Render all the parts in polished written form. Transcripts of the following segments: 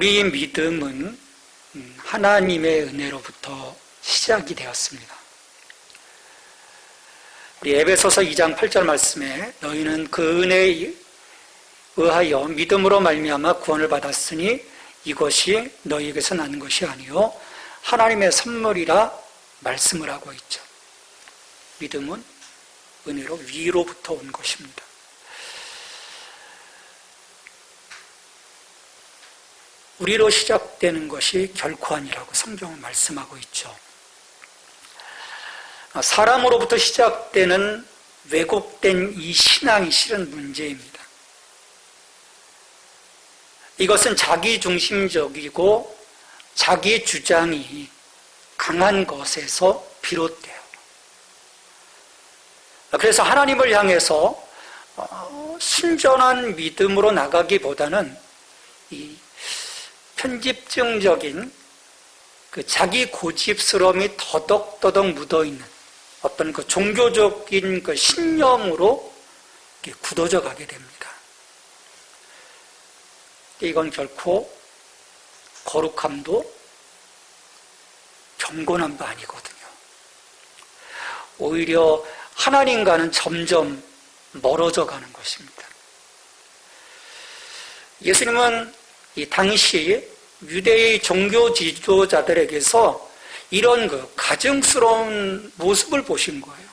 우리의 믿음은 하나님의 은혜로부터 시작이 되었습니다. 우리 에베소서 2장 8절 말씀에 너희는 그 은혜에 의하여 믿음으로 말미암아 구원을 받았으니 이것이 너희에게서 나는 것이 아니요 하나님의 선물이라 말씀을 하고 있죠. 믿음은 은혜로 위로부터 온 것입니다. 우리로 시작되는 것이 결코 아니라고 성경은 말씀하고 있죠. 사람으로부터 시작되는 왜곡된 이 신앙이 실은 문제입니다. 이것은 자기중심적이고 자기 주장이 강한 것에서 비롯돼요. 그래서 하나님을 향해서 순전한 믿음으로 나가기보다는 이 편집증적인 그 자기 고집스러움이 더덕더덕 묻어있는 어떤 그 종교적인 그 신념으로 굳어져 가게 됩니다. 이건 결코 거룩함도 경건함도 아니거든요. 오히려 하나님과는 점점 멀어져 가는 것입니다. 예수님은 이 당시 유대의 종교 지도자들에게서 이런 그 가증스러운 모습을 보신 거예요.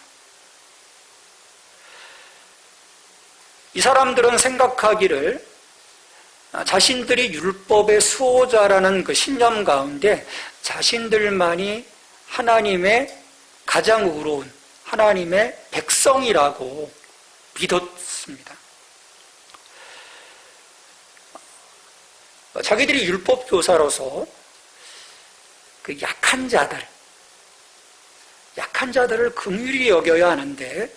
이 사람들은 생각하기를 자신들이 율법의 수호자라는 그 신념 가운데 자신들만이 하나님의 가장 의로운 하나님의 백성이라고 믿었습니다. 자기들이 율법교사로서 그 약한 자들을 긍휼히 여겨야 하는데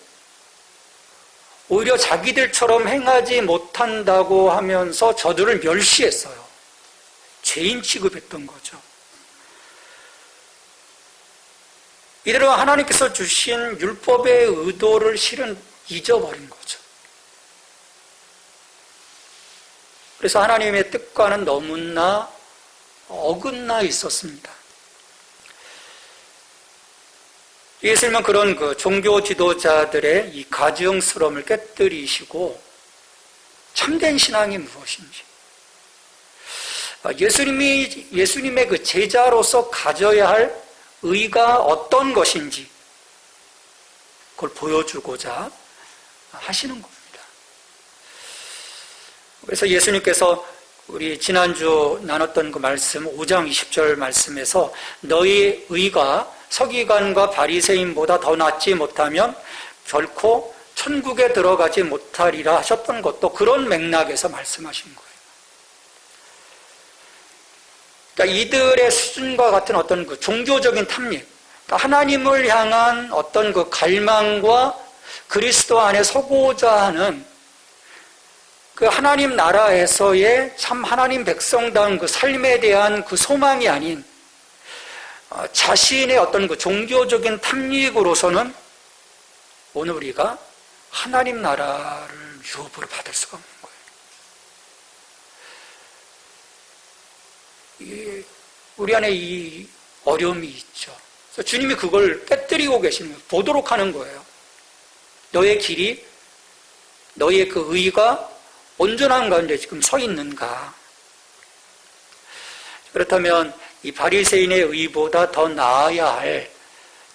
오히려 자기들처럼 행하지 못한다고 하면서 저들을 멸시했어요. 죄인 취급했던 거죠. 이대로 하나님께서 주신 율법의 의도를 실은 잊어버린 거죠. 그래서 하나님의 뜻과는 너무나 어긋나 있었습니다. 예수님은 그런 그 종교 지도자들의 이 가증스러움을 깨뜨리시고 참된 신앙이 무엇인지, 예수님의 그 제자로서 가져야 할 의가 어떤 것인지 그걸 보여주고자 하시는 겁니다. 그래서 예수님께서 우리 지난주 나눴던 그 말씀 5장 20절 말씀에서 너희 의가 서기관과 바리새인보다 더 낫지 못하면 결코 천국에 들어가지 못하리라 하셨던 것도 그런 맥락에서 말씀하신 거예요. 그러니까 이들의 수준과 같은 어떤 그 종교적인 탐닉, 그러니까 하나님을 향한 어떤 그 갈망과 그리스도 안에 서고자 하는 그 하나님 나라에서의 참 하나님 백성다운 그 삶에 대한 그 소망이 아닌 자신의 어떤 그 종교적인 탐닉으로서는 오늘 우리가 하나님 나라를 유업으로 받을 수가 없는 거예요. 우리 안에 이 어려움이 있죠. 그래서 주님이 그걸 깨뜨리고 계시는 거예요. 보도록 하는 거예요. 너의 길이, 너의 그 의가 온전한 가운데 지금 서 있는가? 그렇다면 이 바리새인의 의보다 더 나아야 할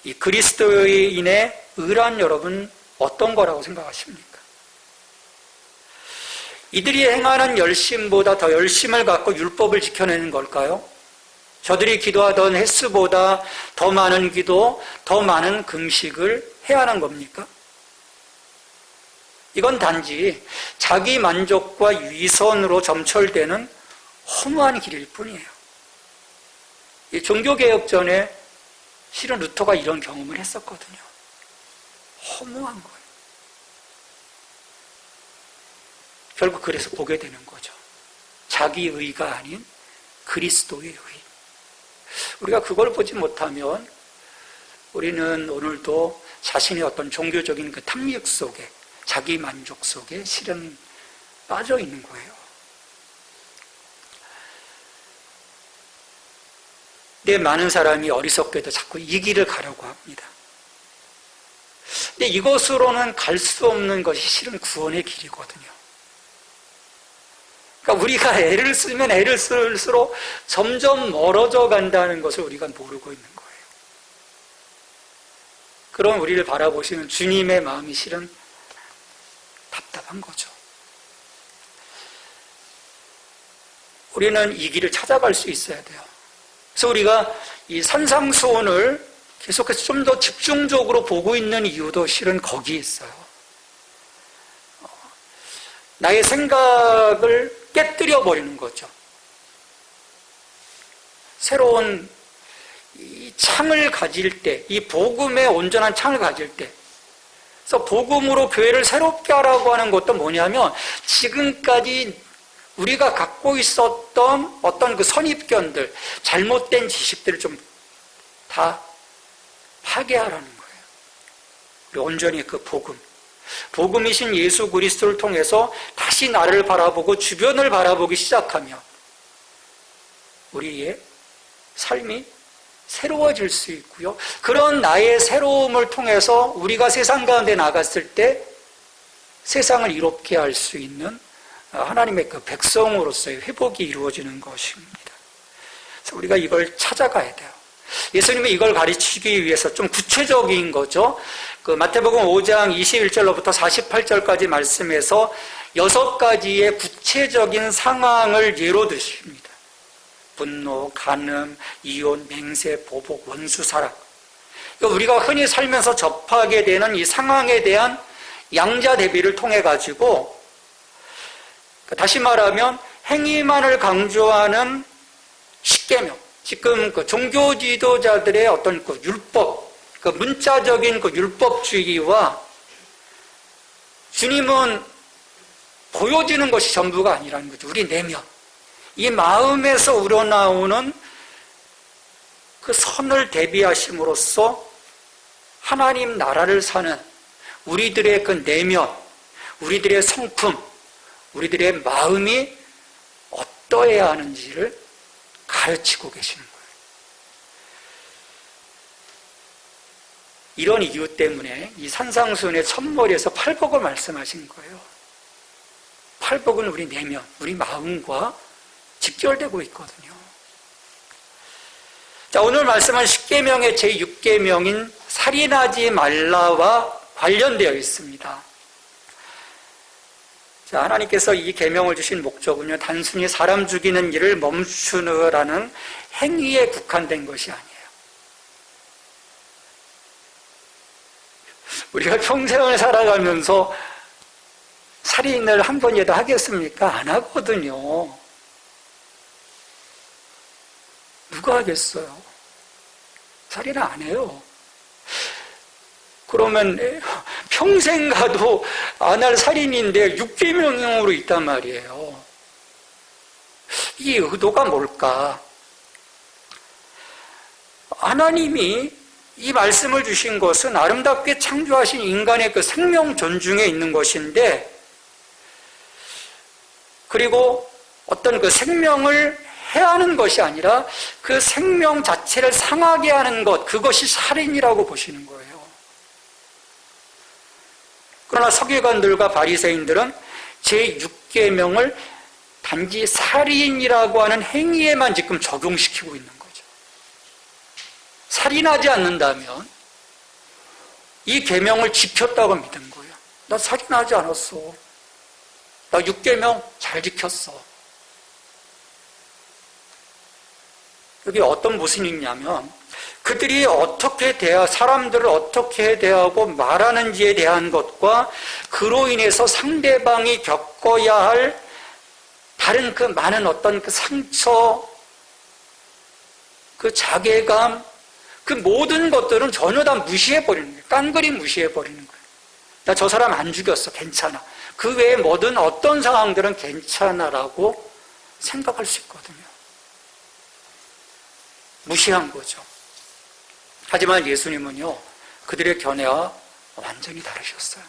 이 그리스도인의 의란 여러분 어떤 거라고 생각하십니까? 이들이 행하는 열심보다 더 열심을 갖고 율법을 지켜내는 걸까요? 저들이 기도하던 횟수보다 더 많은 기도, 더 많은 금식을 해야 하는 겁니까? 이건 단지 자기 만족과 위선으로 점철되는 허무한 길일 뿐이에요. 이 종교개혁 전에 실은 루터가 이런 경험을 했었거든요. 허무한 거예요. 결국 그래서 보게 되는 거죠. 자기 의가 아닌 그리스도의 의. 우리가 그걸 보지 못하면 우리는 오늘도 자신의 어떤 종교적인 그 탐닉 속에, 자기 만족 속에 실은 빠져 있는 거예요. 근데 많은 사람이 어리석게도 자꾸 이 길을 가려고 합니다. 근데 이것으로는 갈 수 없는 것이 실은 구원의 길이거든요. 그러니까 우리가 애를 쓰면 애를 쓸수록 점점 멀어져 간다는 것을 우리가 모르고 있는 거예요. 그런 우리를 바라보시는 주님의 마음이 실은 답답한 거죠. 우리는 이 길을 찾아갈 수 있어야 돼요. 그래서 우리가 이 산상수훈을 계속해서 좀 더 집중적으로 보고 있는 이유도 실은 거기에 있어요. 나의 생각을 깨뜨려 버리는 거죠. 새로운 이 창을 가질 때, 이 복음의 온전한 창을 가질 때, 그래서 복음으로 교회를 새롭게 하라고 하는 것도 뭐냐면 지금까지 우리가 갖고 있었던 어떤 그 선입견들, 잘못된 지식들을 좀 다 파괴하라는 거예요. 우리 온전히 그 복음이신 예수 그리스도를 통해서 다시 나를 바라보고 주변을 바라보기 시작하며 우리의 삶이 새로워질 수 있고요. 그런 나의 새로움을 통해서 우리가 세상 가운데 나갔을 때 세상을 이롭게 할 수 있는 하나님의 그 백성으로서의 회복이 이루어지는 것입니다. 그래서 우리가 이걸 찾아가야 돼요. 예수님이 이걸 가르치기 위해서 좀 구체적인 거죠. 그 마태복음 5장 21절로부터 48절까지 말씀에서 6가지의 구체적인 상황을 예로 드십니다. 분노, 간음, 이혼, 맹세, 보복, 원수, 사랑. 우리가 흔히 살면서 접하게 되는 이 상황에 대한 양자 대비를 통해 가지고 다시 말하면 행위만을 강조하는 십계명, 지금 그 종교 지도자들의 어떤 그 율법, 그 문자적인 그 율법주의와 주님은 보여지는 것이 전부가 아니라는 거죠. 우리 내면, 이 마음에서 우러나오는 그 선을 대비하심으로써 하나님 나라를 사는 우리들의 그 내면, 우리들의 성품, 우리들의 마음이 어떠해야 하는지를 가르치고 계시는 거예요. 이런 이유 때문에 이 산상수훈의 첫머리에서 팔복을 말씀하신 거예요. 팔복은 우리 내면, 우리 마음과 직결되고 있거든요. 자, 오늘 말씀한 십계명의 제6계명인 살인하지 말라와 관련되어 있습니다. 자, 하나님께서 이 계명을 주신 목적은요, 단순히 사람 죽이는 일을 멈추느라는 행위에 국한된 것이 아니에요. 우리가 평생을 살아가면서 살인을 한 번이라도 하겠습니까? 안 하거든요. 누가 하겠어요? 살인을 안 해요. 그러면 평생 가도 안 할 살인인데 6계명으로 있단 말이에요. 이 의도가 뭘까? 하나님이 이 말씀을 주신 것은 아름답게 창조하신 인간의 그 생명 존중에 있는 것인데, 그리고 어떤 그 생명을 해하는 것이 아니라 그 생명 자체를 상하게 하는 것, 그것이 살인이라고 보시는 거예요. 그러나 서기관들과 바리새인들은 제6계명을 단지 살인이라고 하는 행위에만 지금 적용시키고 있는 거죠. 살인하지 않는다면 이 계명을 지켰다고 믿은 거예요. 나 살인하지 않았어. 나 6계명 잘 지켰어. 여기 어떤 모습이 있냐면 그들이 어떻게 사람들을 어떻게 대하고 말하는지에 대한 것과 그로 인해서 상대방이 겪어야 할 다른 그 많은 어떤 그 상처, 그 자괴감, 그 모든 것들은 전혀 다 무시해버리는 거예요. 깡그리 무시해버리는 거예요. 나 저 사람 안 죽였어. 괜찮아. 그 외에 뭐든 어떤 상황들은 괜찮아라고 생각할 수 있거든요. 무시한 거죠. 하지만 예수님은요, 그들의 견해와 완전히 다르셨어요.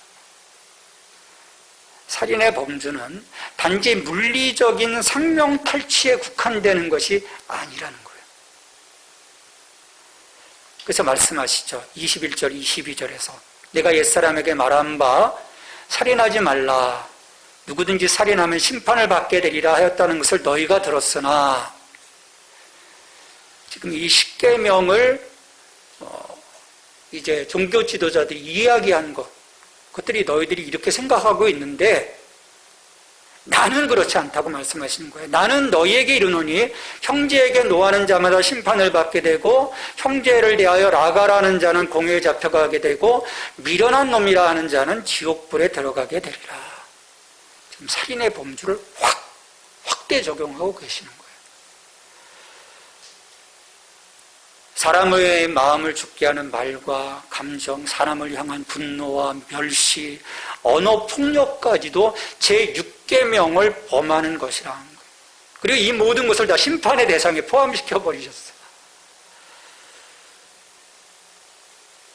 살인의 범주는 단지 물리적인 생명 탈취에 국한되는 것이 아니라는 거예요. 그래서 말씀하시죠. 21절, 22절에서 내가 옛사람에게 말한 바 살인하지 말라. 누구든지 살인하면 심판을 받게 되리라 하였다는 것을 너희가 들었으나 지금 이 십계명을 이제 종교 지도자들이 이야기한 그것들이 너희들이 이렇게 생각하고 있는데 나는 그렇지 않다고 말씀하시는 거예요. 나는 너희에게 이르노니 형제에게 노하는 자마다 심판을 받게 되고 형제를 대하여 라가라는 자는 공회에 잡혀가게 되고 미련한 놈이라 하는 자는 지옥불에 들어가게 되리라. 지금 살인의 범주를 확대 적용하고 계시는 거예요. 사람의 마음을 죽게 하는 말과 감정, 사람을 향한 분노와 멸시, 언어 폭력까지도 제6계명을 범하는 것이라는 거예요. 그리고 이 모든 것을 다 심판의 대상에 포함시켜 버리셨어요.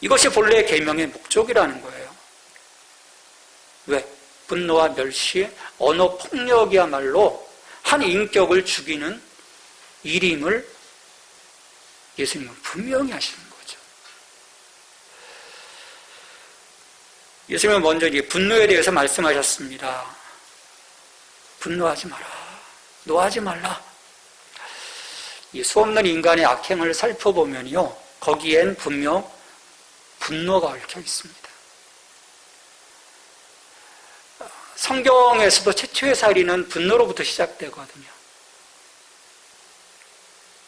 이것이 본래 계명의 목적이라는 거예요. 왜? 분노와 멸시, 언어 폭력이야말로 한 인격을 죽이는 일임을 예수님은 분명히 하시는 거죠. 예수님은 먼저 이 분노에 대해서 말씀하셨습니다. 분노하지 마라. 노하지 말라. 이 수없는 인간의 악행을 살펴보면요, 거기엔 분명 분노가 얽혀 있습니다. 성경에서도 최초의 살인은 분노로부터 시작되거든요.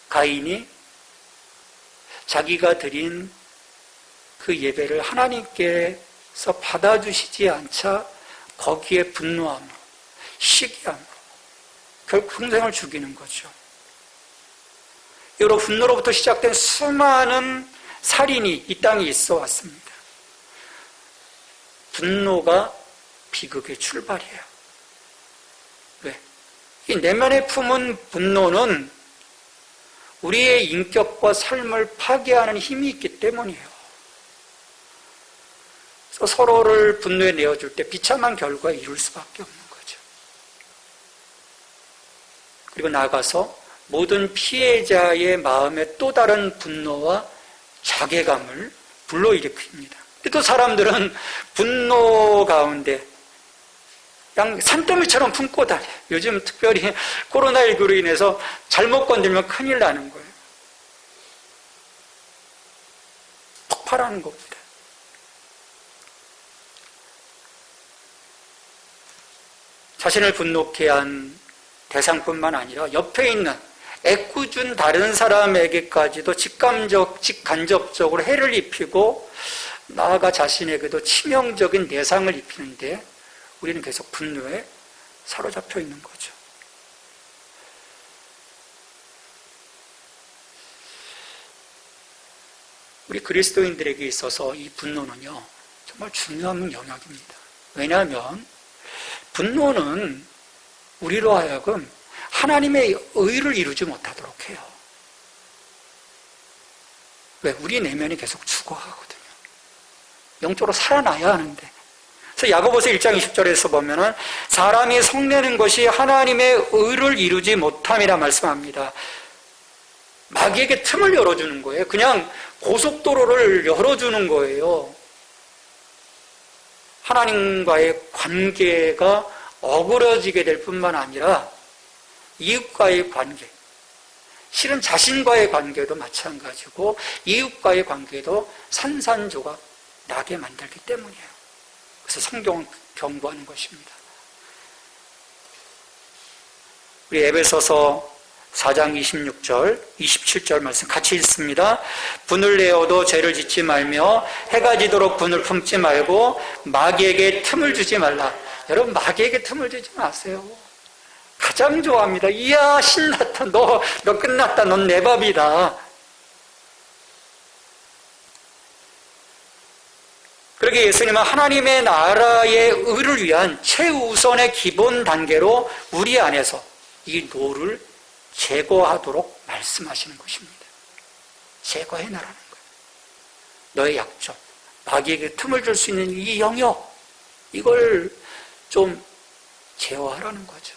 가인이 자기가 드린 그 예배를 하나님께서 받아주시지 않자 거기에 분노함으로, 시기함으로 결국 형생을 죽이는 거죠. 이로 분노로부터 시작된 수많은 살인이 이 땅에 있어 왔습니다. 분노가 비극의 출발이에요. 왜? 이 내면에 품은 분노는 우리의 인격과 삶을 파괴하는 힘이 있기 때문이에요. 그래서 서로를 분노에 내어줄 때 비참한 결과에 이룰 수밖에 없는 거죠. 그리고 나아가서 모든 피해자의 마음에 또 다른 분노와 자괴감을 불러일으킵니다. 또 사람들은 분노 가운데 그냥 산더미처럼 품고 다녀요. 요즘 특별히 코로나19로 인해서 잘못 건들면 큰일 나는 거예요. 폭발하는 겁니다. 자신을 분노케 한 대상뿐만 아니라 옆에 있는 애꿎은 다른 사람에게까지도 직간접적으로 해를 입히고 나아가 자신에게도 치명적인 내상을 입히는데 우리는 계속 분노에 사로잡혀 있는 거죠. 우리 그리스도인들에게 있어서 이 분노는요, 정말 중요한 영역입니다. 왜냐하면 분노는 우리로 하여금 하나님의 의를 이루지 못하도록 해요. 왜? 우리 내면이 계속 죽어가거든요. 영적으로 살아나야 하는데. 그래서 야고보서 1장 20절에서 보면은 사람이 성내는 것이 하나님의 의를 이루지 못함이라 말씀합니다. 마귀에게 틈을 열어주는 거예요. 그냥 고속도로를 열어주는 거예요. 하나님과의 관계가 어그러지게 될 뿐만 아니라 이웃과의 관계, 실은 자신과의 관계도 마찬가지고 이웃과의 관계도 산산조각 나게 만들기 때문이에요. 그래서 성경은 경고하는 것입니다. 우리 에베소서 4장 26절, 27절 말씀 같이 읽습니다. 분을 내어도 죄를 짓지 말며 해가 지도록 분을 품지 말고 마귀에게 틈을 주지 말라. 여러분, 마귀에게 틈을 주지 마세요. 가장 좋아합니다. 이야, 신났다. 너 끝났다. 넌 내 밥이다. 그러게 예수님은 하나님의 나라의 의를 위한 최우선의 기본 단계로 우리 안에서 이 노를 제거하도록 말씀하시는 것입니다. 제거해나라는 거예요. 너의 약점, 마귀에게 틈을 줄 수 있는 이 영역, 이걸 좀 제어하라는 거죠.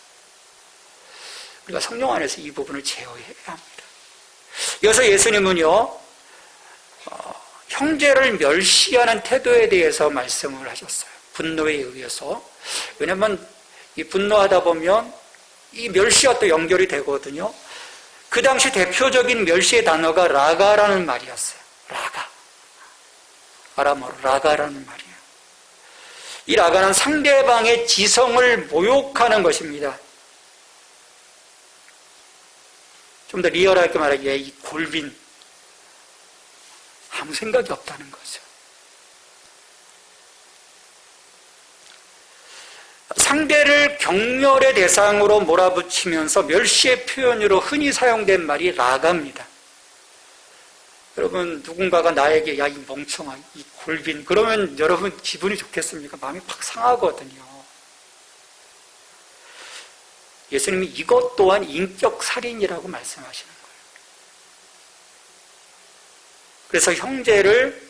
우리가 성령 안에서 이 부분을 제어해야 합니다. 이어서 예수님은요, 형제를 멸시하는 태도에 대해서 말씀을 하셨어요. 분노에 의해서. 왜냐하면 이 분노하다 보면 이 멸시와 또 연결이 되거든요. 그 당시 대표적인 멸시의 단어가 라가라는 말이었어요. 라가. 아람어로 라가라는 말이에요. 이 라가는 상대방의 지성을 모욕하는 것입니다. 좀 더 리얼하게 말하기에 이 골빈, 아무 생각이 없다는 거죠. 상대를 경멸의 대상으로 몰아붙이면서 멸시의 표현으로 흔히 사용된 말이 라가입니다. 여러분, 누군가가 나에게 야, 이 멍청아, 이 골빈, 그러면 여러분 기분이 좋겠습니까? 마음이 팍 상하거든요. 예수님이 이것 또한 인격살인이라고 말씀하시는 거예요. 그래서 형제를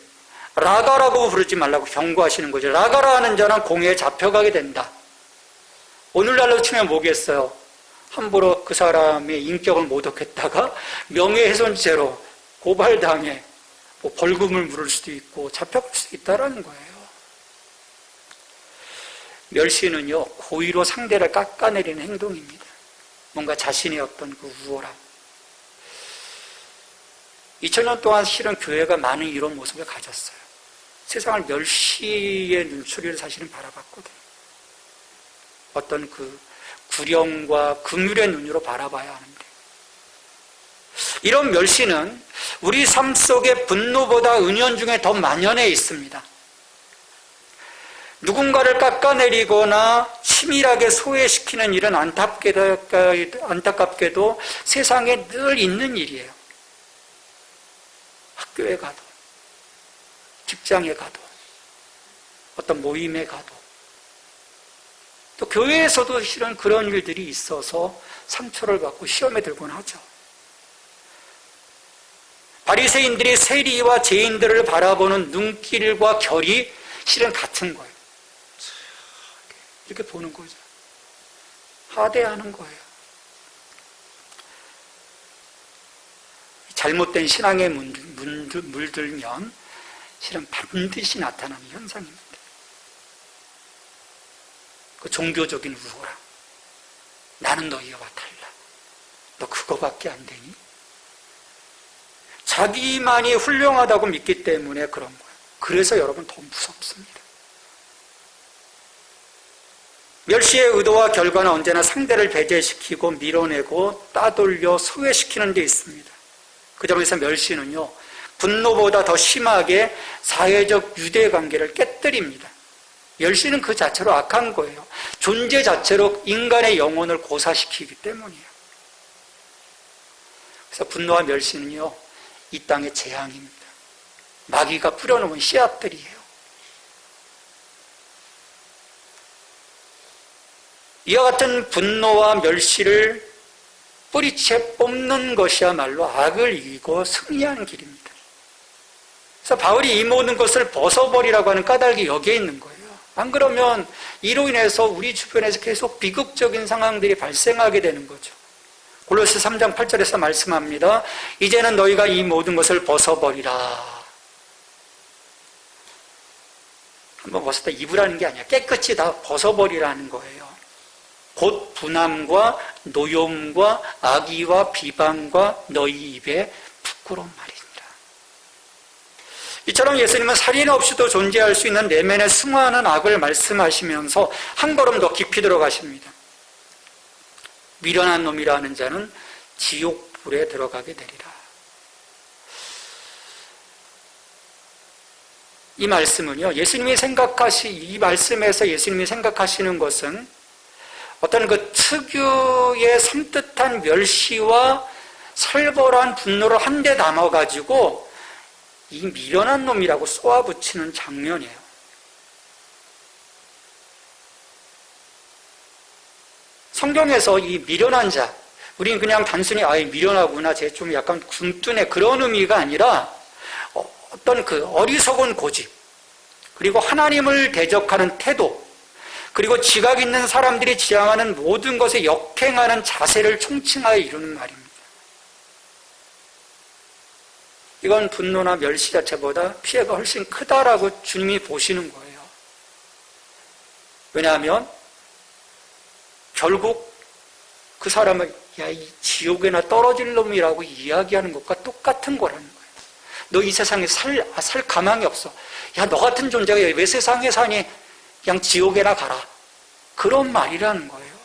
라가라고 부르지 말라고 경고하시는 거죠. 라가라 하는 자는 공회에 잡혀가게 된다. 오늘날로 치면 뭐겠어요? 함부로 그 사람의 인격을 모독했다가 명예훼손죄로 고발당해 뭐 벌금을 물을 수도 있고 잡혀갈 수 있다는 거예요. 멸시는요, 고의로 상대를 깎아내리는 행동입니다. 뭔가 자신의 어떤 그 우월함. 2000년 동안 실은 교회가 많은 이런 모습을 가졌어요. 세상을 멸시의 눈초리를 사실은 바라봤거든요. 어떤 그 구령과 긍휼의 눈으로 바라봐야 하는데, 이런 멸시는 우리 삶 속에 분노보다 은연중에 더 만연해 있습니다. 누군가를 깎아내리거나 치밀하게 소외시키는 일은 안타깝게도 세상에 늘 있는 일이에요. 학교에 가도, 직장에 가도, 어떤 모임에 가도, 또 교회에서도 실은 그런 일들이 있어서 상처를 받고 시험에 들곤 하죠. 바리새인들이 세리와 죄인들을 바라보는 눈길과 결이 실은 같은 거예요. 이렇게 보는 거죠. 하대하는 거예요. 잘못된 신앙에 물들면 실은 반드시 나타나는 현상입니다. 그 종교적인 우월함. 나는 너희와 달라. 너 그거밖에 안 되니? 자기만이 훌륭하다고 믿기 때문에 그런 거예요. 그래서 여러분 더 무섭습니다. 멸시의 의도와 결과는 언제나 상대를 배제시키고 밀어내고 따돌려 소외시키는 데 있습니다. 그 점에서 멸시는요, 분노보다 더 심하게 사회적 유대관계를 깨뜨립니다. 멸시는 그 자체로 악한 거예요. 존재 자체로 인간의 영혼을 고사시키기 때문이에요. 그래서 분노와 멸시는요, 이 땅의 재앙입니다. 마귀가 뿌려놓은 씨앗들이에요. 이와 같은 분노와 멸시를 뿌리채 뽑는 것이야말로 악을 이기고 승리하는 길입니다. 그래서 바울이 이 모든 것을 벗어버리라고 하는 까닭이 여기에 있는 거예요. 안 그러면 이로 인해서 우리 주변에서 계속 비극적인 상황들이 발생하게 되는 거죠. 골로새 3장 8절에서 말씀합니다. 이제는 너희가 이 모든 것을 벗어버리라. 한번 벗었다 입으라는 게 아니야. 깨끗이 다 벗어버리라는 거예요. 곧 분함과 노여움과 악의와 비방과 너희 입에 부끄러운 말이니라. 이처럼 예수님은 살인 없이도 존재할 수 있는 내면에 승화하는 악을 말씀하시면서 한 걸음 더 깊이 들어가십니다. 미련한 놈이라는 자는 지옥불에 들어가게 되리라. 이 말씀은요, 이 말씀에서 예수님이 생각하시는 것은 어떤 그 특유의 섬뜩한 멸시와 살벌한 분노를 한데 담아가지고 이 미련한 놈이라고 쏘아붙이는 장면이에요. 성경에서 이 미련한 자, 우리는 그냥 단순히 미련하구나, 쟤 좀 약간 굼뜨네, 그런 의미가 아니라 어떤 그 어리석은 고집, 그리고 하나님을 대적하는 태도, 그리고 지각 있는 사람들이 지향하는 모든 것에 역행하는 자세를 총칭하여 이루는 말입니다. 이건 분노나 멸시 자체보다 피해가 훨씬 크다라고 주님이 보시는 거예요. 왜냐하면 결국 그 사람을 야, 이 지옥에나 떨어질 놈이라고 이야기하는 것과 똑같은 거라는 거예요. 너 이 세상에 살 가망이 없어. 야, 너 같은 존재가 왜 세상에 사니? 그냥 지옥에나 가라. 그런 말이라는 거예요.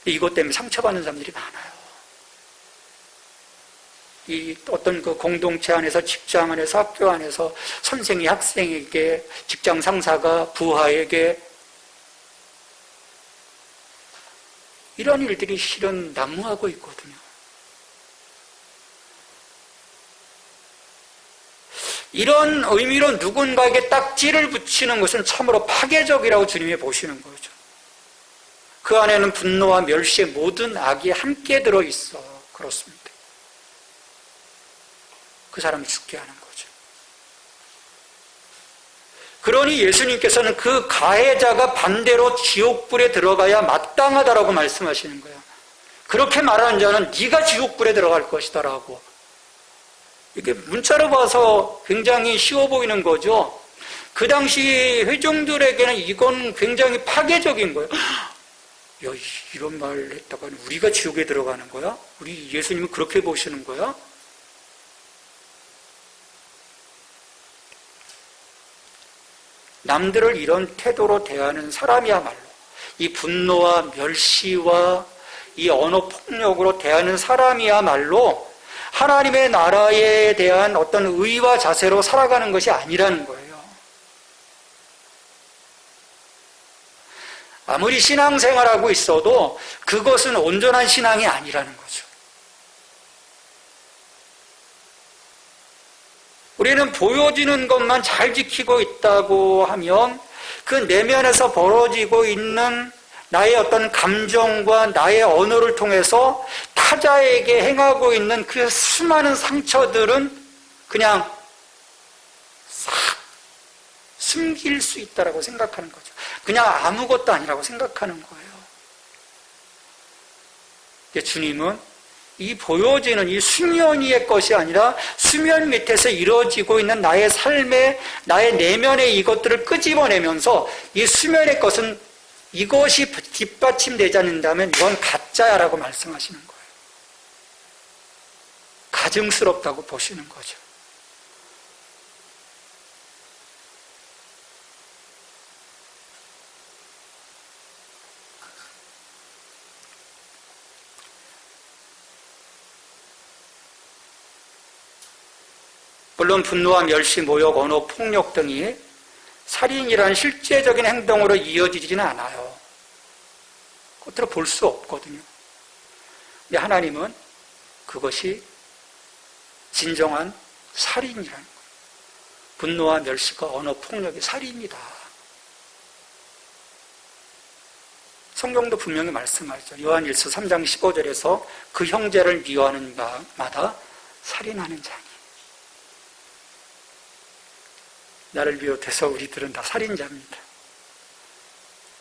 이것 때문에 상처받는 사람들이 많아요. 이 어떤 그 공동체 안에서, 직장 안에서, 학교 안에서 선생이 학생에게, 직장 상사가 부하에게 이런 일들이 실은 난무하고 있거든요. 이런 의미로 누군가에게 딱지를 붙이는 것은 참으로 파괴적이라고 주님이 보시는 거죠. 그 안에는 분노와 멸시의 모든 악이 함께 들어있어. 그렇습니다. 그 사람이 죽게 하는 거죠. 그러니 예수님께서는 그 가해자가 반대로 지옥불에 들어가야 마땅하다라고 말씀하시는 거예요. 그렇게 말하는 자는 네가 지옥불에 들어갈 것이다라고. 이게 문자로 봐서 굉장히 쉬워 보이는 거죠. 그 당시 회중들에게는 이건 굉장히 파괴적인 거예요. 야, 이런 말을 했다가 우리가 지옥에 들어가는 거야? 우리 예수님은 그렇게 보시는 거야? 남들을 이런 태도로 대하는 사람이야말로 이 분노와 멸시와 이 언어 폭력으로 대하는 사람이야말로 하나님의 나라에 대한 어떤 의와 자세로 살아가는 것이 아니라는 거예요. 아무리 신앙생활하고 있어도 그것은 온전한 신앙이 아니라는 거죠. 우리는 보여지는 것만 잘 지키고 있다고 하면 그 내면에서 벌어지고 있는 나의 어떤 감정과 나의 언어를 통해서 타자에게 행하고 있는 그 수많은 상처들은 그냥 싹 숨길 수 있다고 생각하는 거죠. 그냥 아무것도 아니라고 생각하는 거예요. 주님은 이 보여지는 이 수면 위의 것이 아니라 수면 밑에서 이루어지고 있는 나의 삶의, 나의 내면의 이것들을 끄집어내면서 이 수면의 것은 이것이 뒷받침되지 않는다면 이건 가짜야라고 말씀하시는 거예요. 가증스럽다고 보시는 거죠. 물론 분노와 멸시, 모욕, 언어, 폭력 등이 살인이라는 실제적인 행동으로 이어지지는 않아요. 겉으로 볼 수 없거든요. 근데 하나님은 그것이 진정한 살인이라는 거예요. 분노와 멸시가 언어, 폭력이 살인이다. 성경도 분명히 말씀하죠. 요한일서 3장 15절에서 그 형제를 미워하는 마다 살인하는 자니. 나를 비롯해서 우리들은 다 살인자입니다.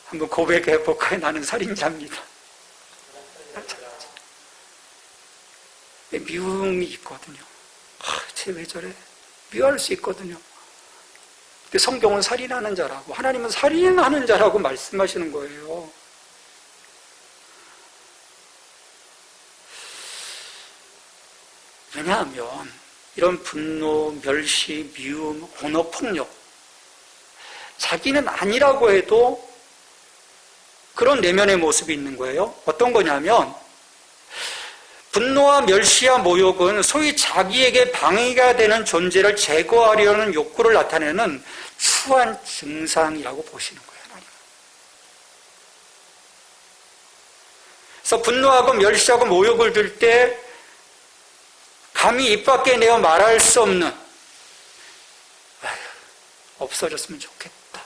한번 고백해볼까요? 나는 살인자입니다. 미움이 있거든요. 쟤 왜 저래? 미워할 수 있거든요. 근데 성경은 살인하는 자라고, 하나님은 살인하는 자라고 말씀하시는 거예요. 왜냐하면 이런 분노, 멸시, 미움, 언어, 폭력 자기는 아니라고 해도 그런 내면의 모습이 있는 거예요. 어떤 거냐면 분노와 멸시와 모욕은 소위 자기에게 방해가 되는 존재를 제거하려는 욕구를 나타내는 추한 증상이라고 보시는 거예요. 그래서 분노하고 멸시하고 모욕을 들 때 감히 입 밖에 내어 말할 수 없는 아유, 없어졌으면 좋겠다.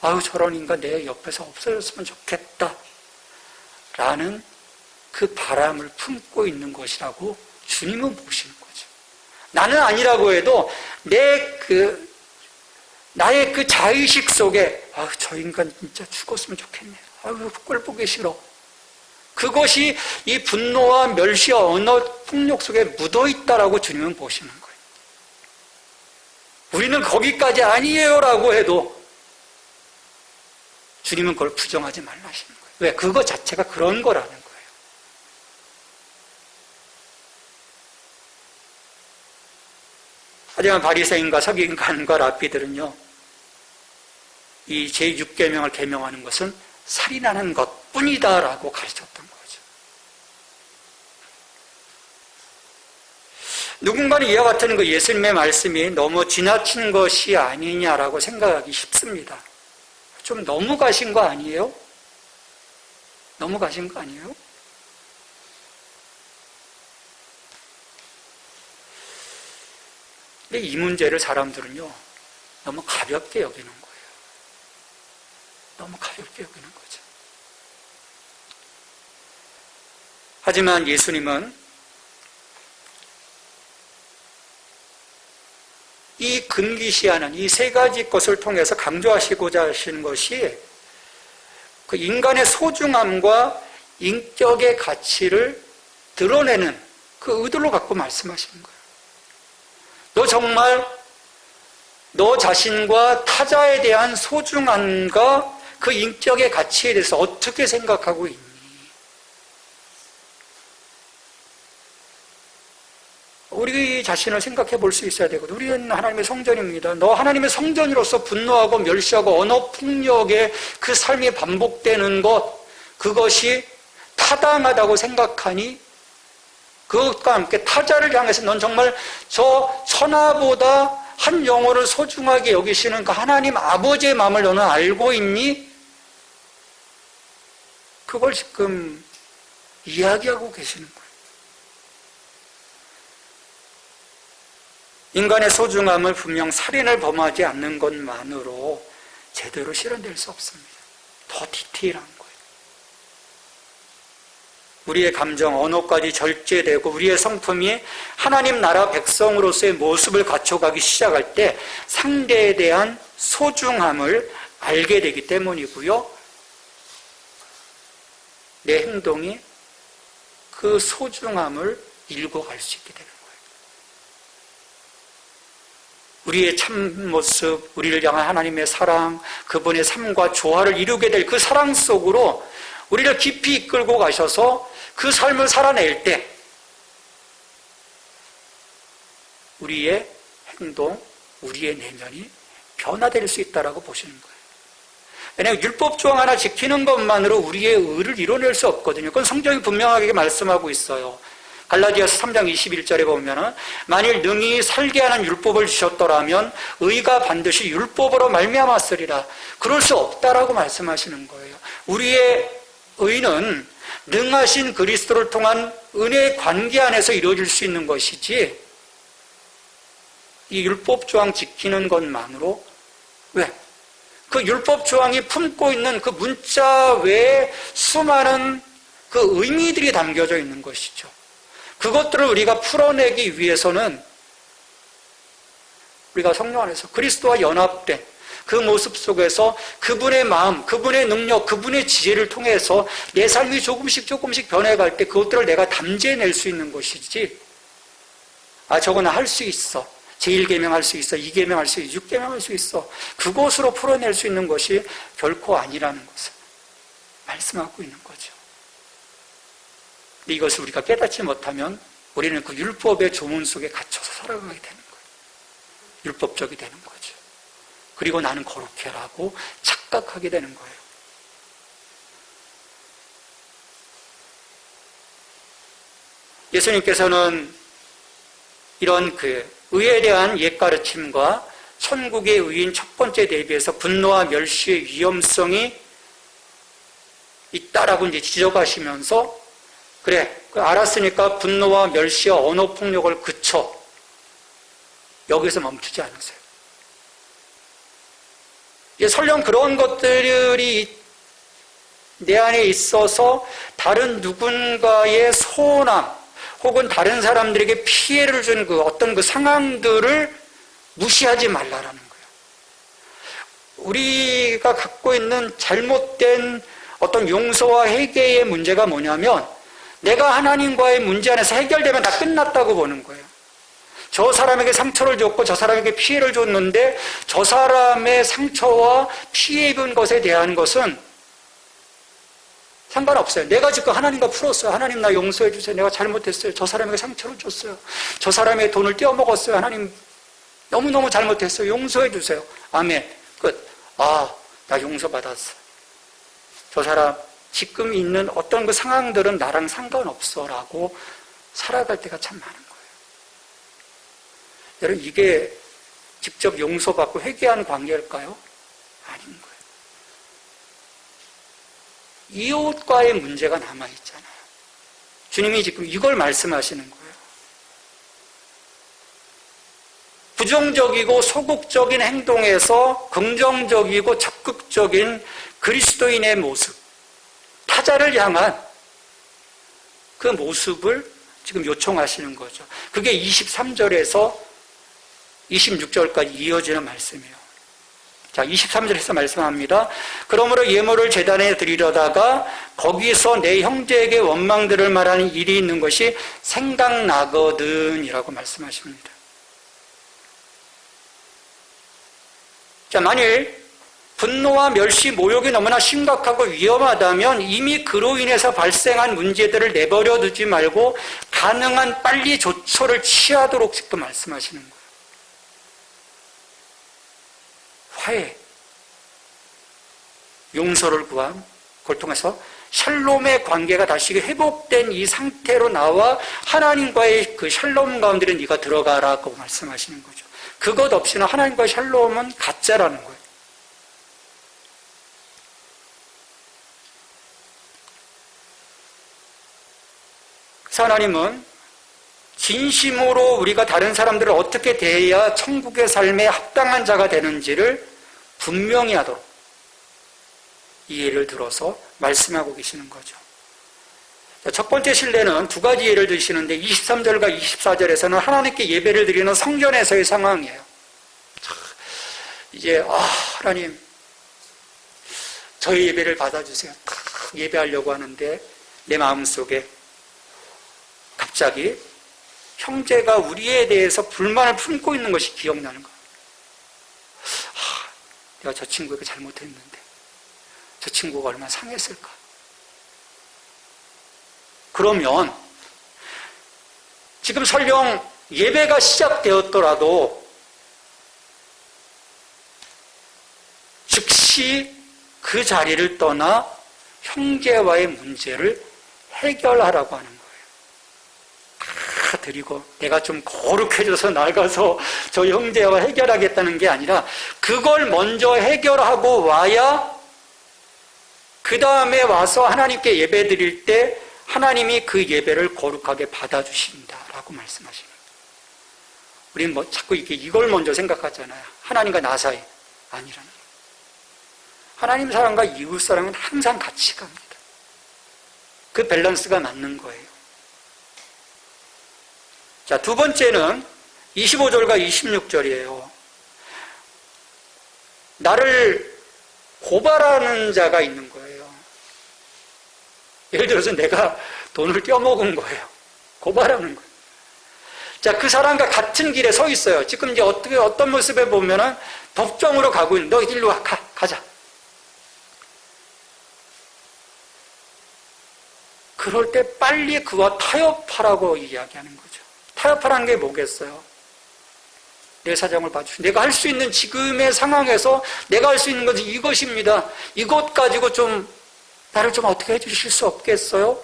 아유, 저런 인간 내 옆에서 없어졌으면 좋겠다. 라는 그 바람을 품고 있는 것이라고 주님은 보시는 거죠. 나는 아니라고 해도 나의 그 자의식 속에 아유, 저 인간 진짜 죽었으면 좋겠네. 아유, 꼴 보기 싫어. 그것이 이 분노와 멸시와 언어 폭력 속에 묻어 있다라고 주님은 보시는 거예요. 우리는 거기까지 아니에요라고 해도 주님은 그걸 부정하지 말라 하시는 거예요. 왜? 그거 자체가 그런 거라는 거예요. 하지만 바리새인과 서기관과 랍비들은요, 이 제6계명을 계명하는 것은 살인하는 것뿐이다라고 가르쳤던 거죠. 누군가는 이와 같은 그 예수님의 말씀이 너무 지나친 것이 아니냐라고 생각하기 쉽습니다. 좀 너무 가신 거 아니에요? 너무 가신 거 아니에요? 근데 이 문제를 사람들은요, 너무 가볍게 여기는 거예요. 너무 가볍게 여기는 거죠. 하지만 예수님은 이 금기시하는 이 세 가지 것을 통해서 강조하시고자 하시는 것이 그 인간의 소중함과 인격의 가치를 드러내는 그 의도로 갖고 말씀하시는 거예요. 너 정말 너 자신과 타자에 대한 소중함과 그 인격의 가치에 대해서 어떻게 생각하고 있니? 우리 자신을 생각해 볼 수 있어야 되거든. 우리는 하나님의 성전입니다. 너 하나님의 성전으로서 분노하고 멸시하고 언어폭력의 그 삶이 반복되는 것, 그것이 타당하다고 생각하니 그것과 함께 타자를 향해서 넌 정말 저 천하보다 한 영혼을 소중하게 여기시는 그 하나님 아버지의 마음을 너는 알고 있니? 그걸 지금 이야기하고 계시는 거예요. 인간의 소중함을 분명 살인을 범하지 않는 것만으로 제대로 실현될 수 없습니다. 더 디테일한 거예요. 우리의 감정, 언어까지 절제되고 우리의 성품이 하나님 나라 백성으로서의 모습을 갖춰가기 시작할 때 상대에 대한 소중함을 알게 되기 때문이고요. 내 행동이 그 소중함을 일궈 갈 수 있게 되는 거예요. 우리의 참모습, 우리를 향한 하나님의 사랑, 그분의 삶과 조화를 이루게 될 그 사랑 속으로 우리를 깊이 이끌고 가셔서 그 삶을 살아낼 때 우리의 행동, 우리의 내면이 변화될 수 있다라고 보시는 거예요. 왜냐하면 율법 조항 하나 지키는 것만으로 우리의 의를 이뤄낼 수 없거든요. 그건 성경이 분명하게 말씀하고 있어요. 갈라디아서 3장 21절에 보면은 만일 능히 살게 하는 율법을 주셨더라면 의가 반드시 율법으로 말미암았으리라. 그럴 수 없다라고 말씀하시는 거예요. 우리의 의는 능하신 그리스도를 통한 은혜의 관계 안에서 이루어질 수 있는 것이지 이 율법 조항 지키는 것만으로 왜? 그 율법 조항이 품고 있는 그 문자 외에 수많은 그 의미들이 담겨져 있는 것이죠. 그것들을 우리가 풀어내기 위해서는 우리가 성령 안에서 그리스도와 연합된 그 모습 속에서 그분의 마음, 그분의 능력, 그분의 지혜를 통해서 내 삶이 조금씩 변해갈 때 그것들을 내가 담재낼 수 있는 것이지 저거는 할 수 있어. 제1계명 할 수 있어. 2계명 할 수 있어. 6계명 할 수 있어. 그것으로 풀어낼 수 있는 것이 결코 아니라는 것을 말씀하고 있는 거죠. 근데 이것을 우리가 깨닫지 못하면 우리는 그 율법의 조문 속에 갇혀서 살아가게 되는 거예요. 율법적이 되는 거죠. 그리고 나는 거룩해라고 착각하게 되는 거예요. 예수님께서는 이런 그 의에 대한 옛가르침과 천국의 의인 첫 번째 대비해서 분노와 멸시의 위험성이 있다라고 이제 지적하시면서 그래, 알았으니까 분노와 멸시와 언어폭력을 그쳐. 여기서 멈추지 않으세요. 설령 그런 것들이 내 안에 있어서 다른 누군가의 소원함 혹은 다른 사람들에게 피해를 준 그 어떤 그 상황들을 무시하지 말라라는 거예요. 우리가 갖고 있는 잘못된 어떤 용서와 회개의 문제가 뭐냐면 내가 하나님과의 문제 안에서 해결되면 다 끝났다고 보는 거예요. 저 사람에게 상처를 줬고 저 사람에게 피해를 줬는데 저 사람의 상처와 피해 입은 것에 대한 것은 상관없어요. 내가 지금 하나님과 풀었어요. 하나님 나 용서해 주세요. 내가 잘못했어요. 저 사람에게 상처를 줬어요. 저 사람의 돈을 떼어먹었어요. 하나님 너무너무 잘못했어요. 용서해 주세요. 아멘. 끝. 아, 나 용서받았어. 저 사람 지금 있는 어떤 그 상황들은 나랑 상관없어 라고 살아갈 때가 참 많은 거예요. 여러분, 이게 직접 용서받고 회개하는 관계일까요? 아닌 거예요. 이웃과의 문제가 남아있잖아요. 주님이 지금 이걸 말씀하시는 거예요. 부정적이고 소극적인 행동에서 긍정적이고 적극적인 그리스도인의 모습, 타자를 향한 그 모습을 지금 요청하시는 거죠. 그게 23절에서 26절까지 이어지는 말씀이에요. 자, 23절에서 말씀합니다. 그러므로 예물을 제단에 드리려다가 거기서 내 형제에게 원망들을 말하는 일이 있는 것이 생각나거든 이라고 말씀하십니다. 자, 만일 분노와 멸시, 모욕이 너무나 심각하고 위험하다면 이미 그로 인해서 발생한 문제들을 내버려 두지 말고 가능한 빨리 조처를 취하도록 지금 말씀하시는 거예요. 화해, 용서를 구함, 그걸 통해서 샬롬의 관계가 다시 회복된 이 상태로 나와 하나님과의 그 샬롬 가운데로 네가 들어가라고 말씀하시는 거죠. 그것 없이는 하나님과의 샬롬은 가짜라는 거예요. 그래서 하나님은 진심으로 우리가 다른 사람들을 어떻게 대해야 천국의 삶에 합당한 자가 되는지를 분명히 하도록 이 예를 들어서 말씀하고 계시는 거죠. 첫 번째 신뢰는 두 가지 예를 드시는데 23절과 24절에서는 하나님께 예배를 드리는 성전에서의 상황이에요. 이제 하나님 저희 예배를 받아주세요. 예배하려고 하는데 내 마음속에 갑자기 형제가 우리에 대해서 불만을 품고 있는 것이 기억나는 거예요. 내가 저 친구에게 잘못했는데 저 친구가 얼마나 상했을까. 그러면 지금 설령 예배가 시작되었더라도 즉시 그 자리를 떠나 형제와의 문제를 해결하라고 하는 거예요. 다 드리고 내가 좀 거룩해져서 나가서 저 형제와 해결하겠다는 게 아니라 그걸 먼저 해결하고 와야 그 다음에 와서 하나님께 예배 드릴 때 하나님이 그 예배를 거룩하게 받아주신다라고 말씀하십니다. 우리는 자꾸 이걸 먼저 생각하잖아요. 하나님과 나 사이. 아니라는 거예요. 하나님 사랑과 이웃 사랑은 항상 같이 갑니다. 그 밸런스가 맞는 거예요. 자, 두 번째는 25절과 26절이에요. 나를 고발하는 자가 있는 거예요. 예를 들어서 내가 돈을 떼어먹은 거예요. 고발하는 거예요. 자, 그 사람과 같은 길에 서 있어요. 지금 이제 어떤 모습에 보면은 법정으로 가고 있는, 너 일로 와, 가자. 그럴 때 빨리 그와 타협하라고 이야기하는 거죠. 타협하라는 게 뭐겠어요? 내 사정을 봐주시고 내가 할 수 있는 지금의 상황에서 내가 할 수 있는 것은 이것입니다. 이것 가지고 나를 좀 어떻게 해주실 수 없겠어요?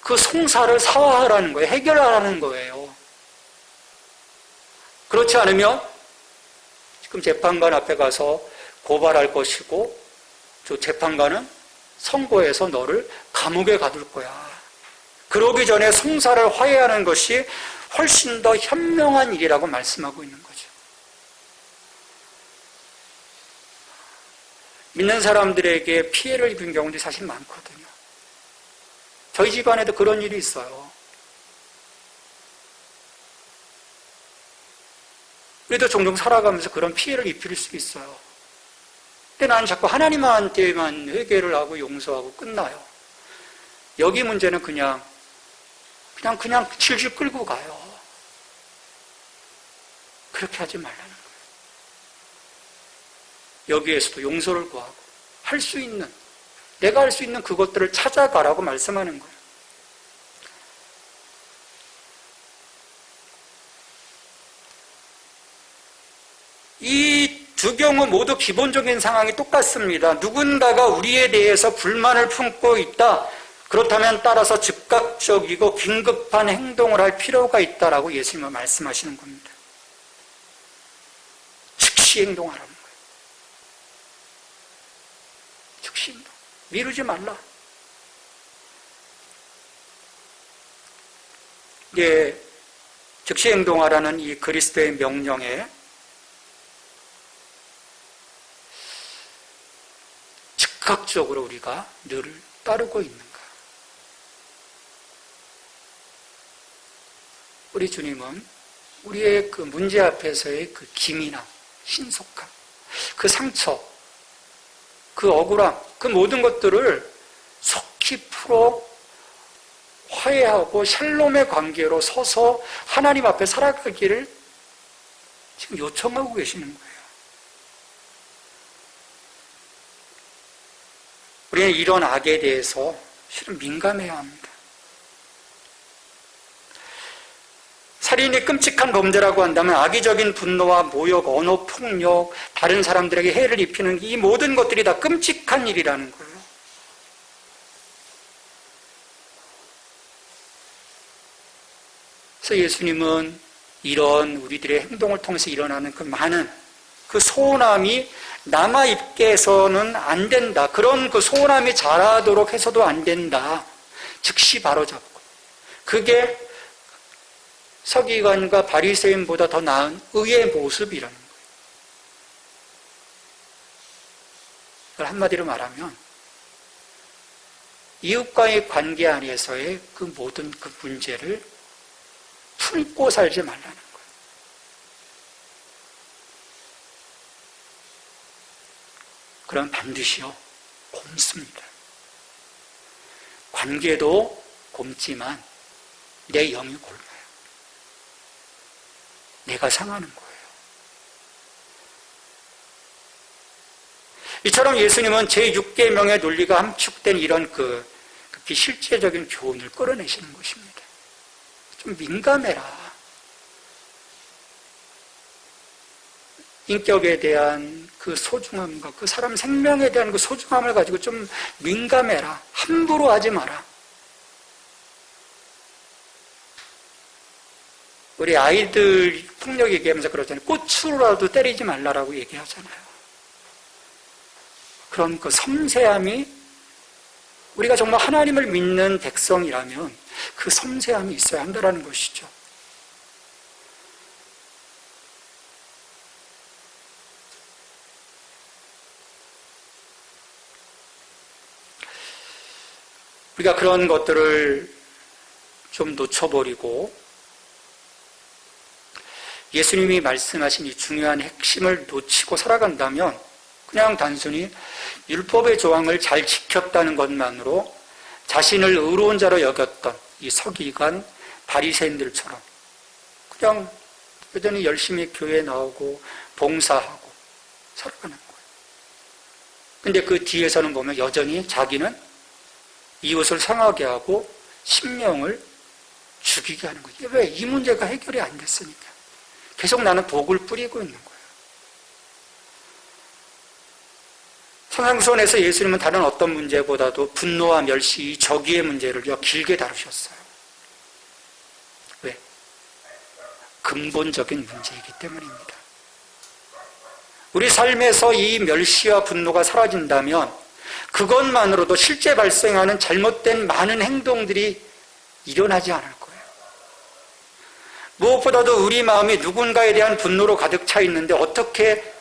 그 송사를 사화하라는 거예요. 해결하라는 거예요. 그렇지 않으면 지금 재판관 앞에 가서 고발할 것이고 저 재판관은 선고해서 너를 감옥에 가둘 거야. 그러기 전에 송사를 화해하는 것이 훨씬 더 현명한 일이라고 말씀하고 있는 거죠. 믿는 사람들에게 피해를 입은 경우도 사실 많거든요. 저희 집안에도 그런 일이 있어요. 우리도 종종 살아가면서 그런 피해를 입힐 수 있어요. 근데 나는 자꾸 하나님한테만 회개를 하고 용서하고 끝나요. 여기 문제는 그냥 질질 끌고 가요. 그렇게 하지 말라는 거예요. 여기에서도 용서를 구하고 할 수 있는, 내가 할 수 있는 그것들을 찾아가라고 말씀하는 거예요. 이 두 경우 모두 기본적인 상황이 똑같습니다. 누군가가 우리에 대해서 불만을 품고 있다. 그렇다면 따라서 즉각적이고 긴급한 행동을 할 필요가 있다라고 예수님은 말씀하시는 겁니다. 즉시 행동하라는 거예요. 즉시 행동. 미루지 말라. 예, 즉시 행동하라는 이 그리스도의 명령에 즉각적으로 우리가 늘 따르고 있는가? 우리 주님은 우리의 그 문제 앞에서의 그 기민함, 신속함, 그 상처, 그 억울함, 그 모든 것들을 속히 풀어 화해하고 샬롬의 관계로 서서 하나님 앞에 살아가기를 지금 요청하고 계시는 거예요. 우리는 이런 악에 대해서 실은 민감해야 합니다. 살인이 끔찍한 범죄라고 한다면 악의적인 분노와 모욕, 언어 폭력, 다른 사람들에게 해를 입히는 이 모든 것들이 다 끔찍한 일이라는 거예요. 그래서 예수님은 이런 우리들의 행동을 통해서 일어나는 그 많은 그 소원함이 남아있게 해서는 안 된다. 그런 그 소원함이 자라도록 해서도 안 된다. 즉시 바로잡고. 그게 서기관과 바리새인보다 더 나은 의의 모습이라는 거예요. 그걸 한마디로 말하면 이웃과의 관계 안에서의 그 모든 그 문제를 품고 살지 말라는 거예요. 그럼 반드시요 곪습니다. 관계도 곪지만 내 영이 곪어요. 내가 상하는 거예요. 이처럼 예수님은 제6계명의 논리가 함축된 이런 극히 실제적인 교훈을 끌어내시는 것입니다. 좀 민감해라. 인격에 대한 그 소중함과 그 사람 생명에 대한 그 소중함을 가지고 좀 민감해라. 함부로 하지 마라. 우리 아이들 폭력 얘기하면서 그러잖아요. 꽃으로라도 때리지 말라라고 얘기하잖아요. 그런 그 섬세함이 우리가 정말 하나님을 믿는 백성이라면 그 섬세함이 있어야 한다는 것이죠. 우리가 그런 것들을 좀 놓쳐버리고 예수님이 말씀하신 이 중요한 핵심을 놓치고 살아간다면 그냥 단순히 율법의 조항을 잘 지켰다는 것만으로 자신을 의로운 자로 여겼던 이 서기관 바리새인들처럼 그냥 여전히 열심히 교회에 나오고 봉사하고 살아가는 거예요. 근데 그 뒤에서는 보면 여전히 자기는 이웃을 상하게 하고 심령을 죽이게 하는 거죠. 왜? 이 문제가 해결이 안 됐으니까. 계속 나는 독을 뿌리고 있는 거예요. 산상수훈에서 예수님은 다른 어떤 문제보다도 분노와 멸시, 저기의 문제를 길게 다루셨어요. 왜? 근본적인 문제이기 때문입니다. 우리 삶에서 이 멸시와 분노가 사라진다면 그것만으로도 실제 발생하는 잘못된 많은 행동들이 일어나지 않을 거예요. 무엇보다도 우리 마음이 누군가에 대한 분노로 가득 차 있는데 어떻게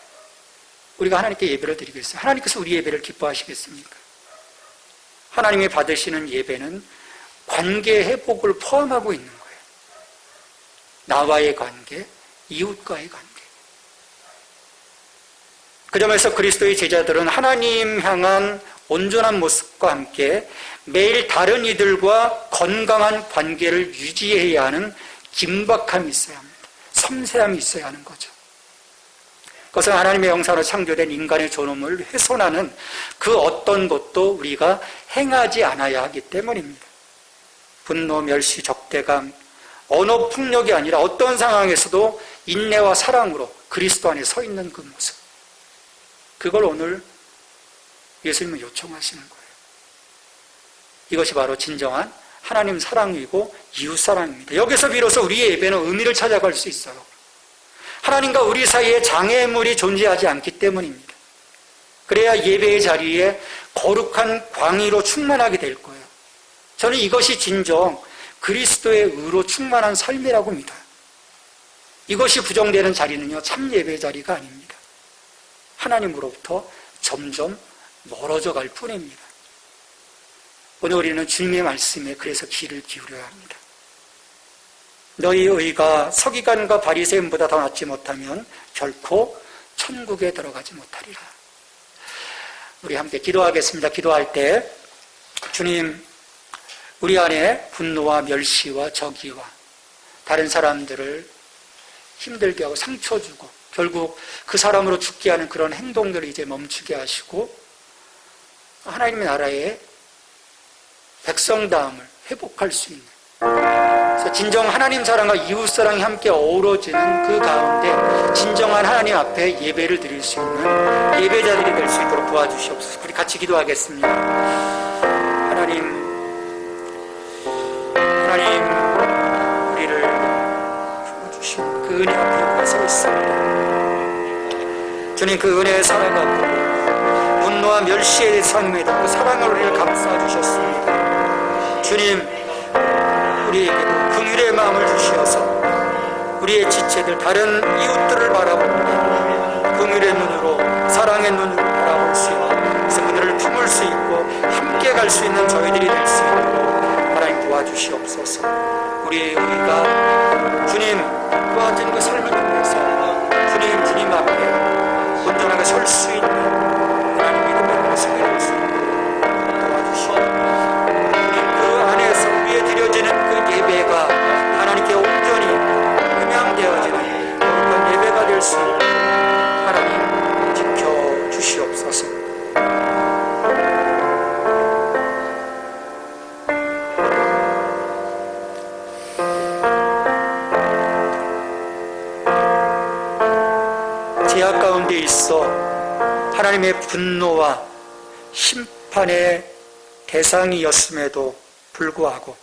우리가 하나님께 예배를 드리겠어요? 하나님께서 우리 예배를 기뻐하시겠습니까? 하나님이 받으시는 예배는 관계 회복을 포함하고 있는 거예요. 나와의 관계, 이웃과의 관계. 그 점에서 그리스도의 제자들은 하나님 향한 온전한 모습과 함께 매일 다른 이들과 건강한 관계를 유지해야 하는 긴박함이 있어야 합니다. 섬세함이 있어야 하는 거죠. 그것은 하나님의 형상으로 창조된 인간의 존엄을 훼손하는 그 어떤 것도 우리가 행하지 않아야 하기 때문입니다. 분노, 멸시, 적대감, 언어 폭력이 아니라 어떤 상황에서도 인내와 사랑으로 그리스도 안에 서 있는 그 모습. 그걸 오늘 예수님은 요청하시는 거예요. 이것이 바로 진정한 하나님 사랑이고 이웃 사랑입니다. 여기서 비로소 우리의 예배는 의미를 찾아갈 수 있어요. 하나님과 우리 사이에 장애물이 존재하지 않기 때문입니다. 그래야 예배의 자리에 거룩한 광의로 충만하게 될 거예요. 저는 이것이 진정 그리스도의 의로 충만한 삶이라고 믿어요. 이것이 부정되는 자리는요, 참 예배의 자리가 아닙니다. 하나님으로부터 점점 멀어져 갈 뿐입니다. 오늘 우리는 주님의 말씀에 그래서 귀를 기울여야 합니다. 너희 의가 서기관과 바리새인보다 더 낫지 못하면 결코 천국에 들어가지 못하리라. 우리 함께 기도하겠습니다. 기도할 때 주님, 우리 안에 분노와 멸시와 적의와 다른 사람들을 힘들게 하고 상처 주고 결국 그 사람으로 죽게 하는 그런 행동들을 이제 멈추게 하시고 하나님의 나라의 백성다움을 회복할 수 있는, 그래서 진정 하나님 사랑과 이웃 사랑이 함께 어우러지는 그 가운데 진정한 하나님 앞에 예배를 드릴 수 있는 예배자들이 될 수 있도록 도와주시옵소서. 우리 같이 기도하겠습니다. 하나님, 우리를 주신 그 은혜 앞에 우리가 서 있습니다. 주님, 그 은혜에 살아가고 분노와 멸시에 대상입니다. 그 사랑을 우리를 감싸주셨습니다. 주님, 우리에게도 긍휼의 마음을 주시어서 우리의 지체들, 다른 이웃들을 바라보고 긍휼의 눈으로, 사랑의 눈으로 바라볼 수 있고, 그래서 그들을 품을 수 있고 함께 갈 수 있는 저희들이 될 수 있도록 하나님 도와주시옵소서. 우리의 의가 주님 도와준 그 삶을 통해서 주님 앞에 온전하게 설 수 있는 하나님 믿음의 모습이 될 수 있도록 도와주시옵소서. 드려지는 그 예배가 하나님께 온전히 음양되어지는 거룩한 예배가 될 수 있도록 하나님 지켜주시옵소서. 죄악 가운데 있어 하나님의 분노와 심판의 대상이었음에도 불구하고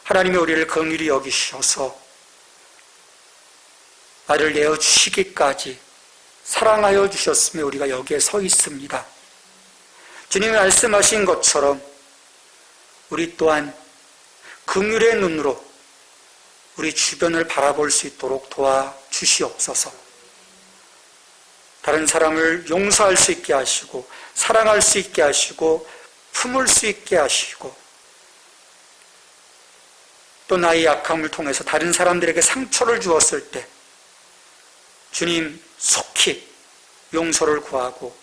하나님이 우리를 긍휼히 여기셔서 나를 내어주시기까지 사랑하여 주셨으며 우리가 여기에 서 있습니다. 주님이 말씀하신 것처럼 우리 또한 긍휼의 눈으로 우리 주변을 바라볼 수 있도록 도와주시옵소서. 다른 사람을 용서할 수 있게 하시고 사랑할 수 있게 하시고 품을 수 있게 하시고 또 나의 약함을 통해서 다른 사람들에게 상처를 주었을 때 주님 속히 용서를 구하고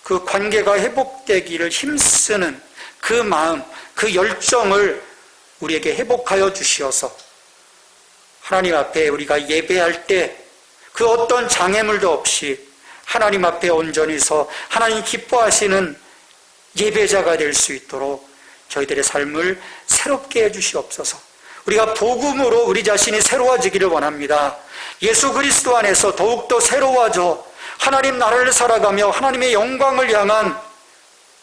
그 관계가 회복되기를 힘쓰는 그 마음, 그 열정을 우리에게 회복하여 주시어서 하나님 앞에 우리가 예배할 때 그 어떤 장애물도 없이 하나님 앞에 온전히 서 하나님 기뻐하시는 예배자가 될 수 있도록 저희들의 삶을 새롭게 해주시옵소서. 우리가 복음으로 우리 자신이 새로워지기를 원합니다. 예수 그리스도 안에서 더욱더 새로워져 하나님 나라를 살아가며 하나님의 영광을 향한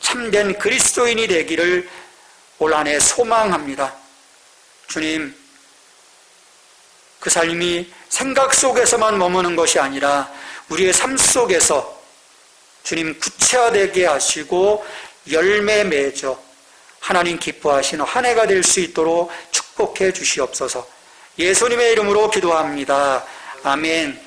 참된 그리스도인이 되기를 올 한 해 소망합니다. 주님, 그 삶이 생각 속에서만 머무는 것이 아니라 우리의 삶 속에서 주님 구체화되게 하시고 열매 맺어 하나님 기뻐하시는 한 해가 될 수 있도록 축복해 주시옵소서. 예수님의 이름으로 기도합니다. 아멘.